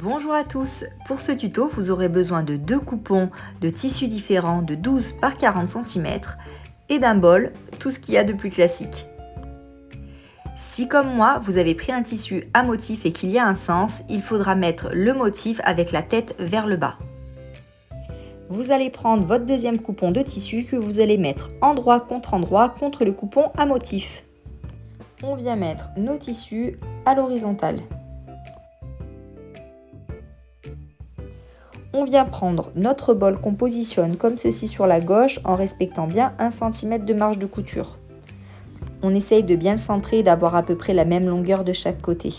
Bonjour à tous, pour ce tuto vous aurez besoin de deux coupons de tissus différents de 12 par 40 cm et d'un bol, tout ce qu'il y a de plus classique. Si comme moi vous avez pris un tissu à motif et qu'il y a un sens, il faudra mettre le motif avec la tête vers le bas. Vous allez prendre votre deuxième coupon de tissu que vous allez mettre endroit contre le coupon à motif. On vient mettre nos tissus à l'horizontale. On vient prendre notre bol qu'on positionne comme ceci sur la gauche en respectant bien 1 cm de marge de couture. On essaye de bien le centrer et d'avoir à peu près la même longueur de chaque côté.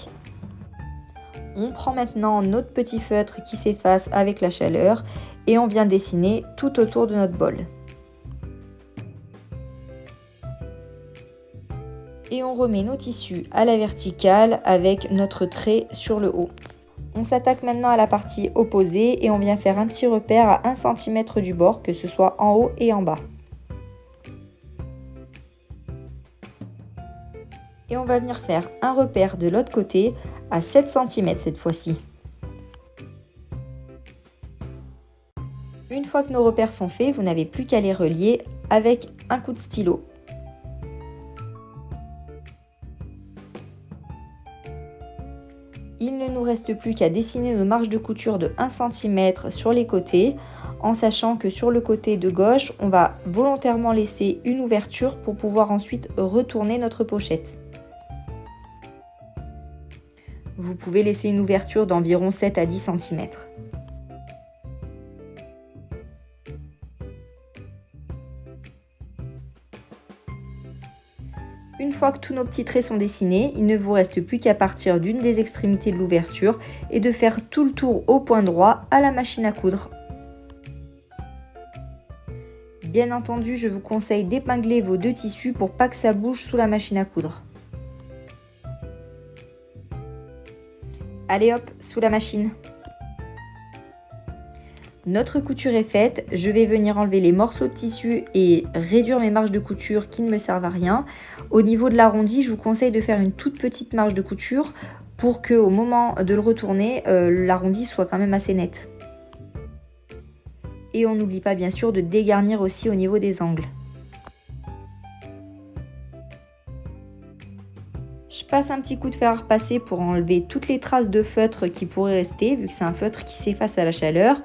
On prend maintenant notre petit feutre qui s'efface avec la chaleur et on vient dessiner tout autour de notre bol. Et on remet nos tissus à la verticale avec notre trait sur le haut. On s'attaque maintenant à la partie opposée et on vient faire un petit repère à 1 cm du bord, que ce soit en haut et en bas. Et on va venir faire un repère de l'autre côté à 7 cm cette fois-ci. Une fois que nos repères sont faits, vous n'avez plus qu'à les relier avec un coup de stylo. Il ne nous reste plus qu'à dessiner nos marges de couture de 1 cm sur les côtés, en sachant que sur le côté de gauche, on va volontairement laisser une ouverture pour pouvoir ensuite retourner notre pochette. Vous pouvez laisser une ouverture d'environ 7 à 10 cm. Une fois que tous nos petits traits sont dessinés, il ne vous reste plus qu'à partir d'une des extrémités de l'ouverture et de faire tout le tour au point droit à la machine à coudre. Bien entendu, je vous conseille d'épingler vos deux tissus pour pas que ça bouge sous la machine à coudre. Allez hop, sous la machine. Notre couture est faite, je vais venir enlever les morceaux de tissu et réduire mes marges de couture qui ne me servent à rien. Au niveau de l'arrondi, je vous conseille de faire une toute petite marge de couture pour qu'au moment de le retourner, l'arrondi soit quand même assez net. Et on n'oublie pas bien sûr de dégarnir aussi au niveau des angles. Je passe un petit coup de fer à repasser pour enlever toutes les traces de feutre qui pourraient rester, vu que c'est un feutre qui s'efface à la chaleur.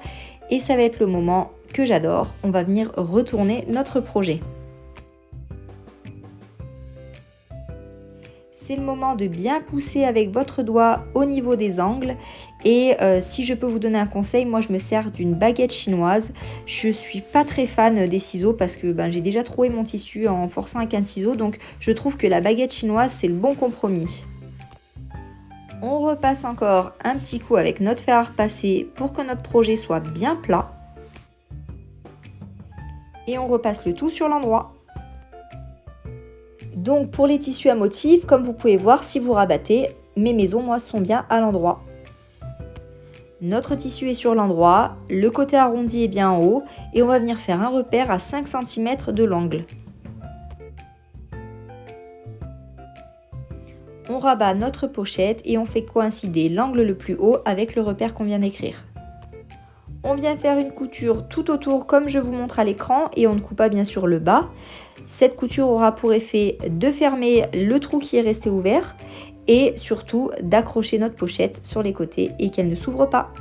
Et ça va être le moment que j'adore, on va venir retourner notre projet. C'est le moment de bien pousser avec votre doigt au niveau des angles. Et si je peux vous donner un conseil, moi je me sers d'une baguette chinoise. Je suis pas très fan des ciseaux parce que j'ai déjà troué mon tissu en forçant avec un ciseau. Donc je trouve que la baguette chinoise c'est le bon compromis. On repasse encore un petit coup avec notre fer à repasser pour que notre projet soit bien plat. Et on repasse le tout sur l'endroit. Donc pour les tissus à motif, comme vous pouvez voir, si vous rabattez, mes maisons moi sont bien à l'endroit. Notre tissu est sur l'endroit, le côté arrondi est bien en haut et on va venir faire un repère à 5 cm de l'angle. On rabat notre pochette et on fait coïncider l'angle le plus haut avec le repère qu'on vient d'écrire. On vient faire une couture tout autour comme je vous montre à l'écran et on ne coupe pas bien sûr le bas. Cette couture aura pour effet de fermer le trou qui est resté ouvert et surtout d'accrocher notre pochette sur les côtés et qu'elle ne s'ouvre pas.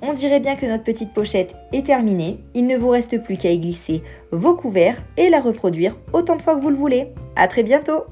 On dirait bien que notre petite pochette est terminée. Il ne vous reste plus qu'à y glisser vos couverts et la reproduire autant de fois que vous le voulez. À très bientôt!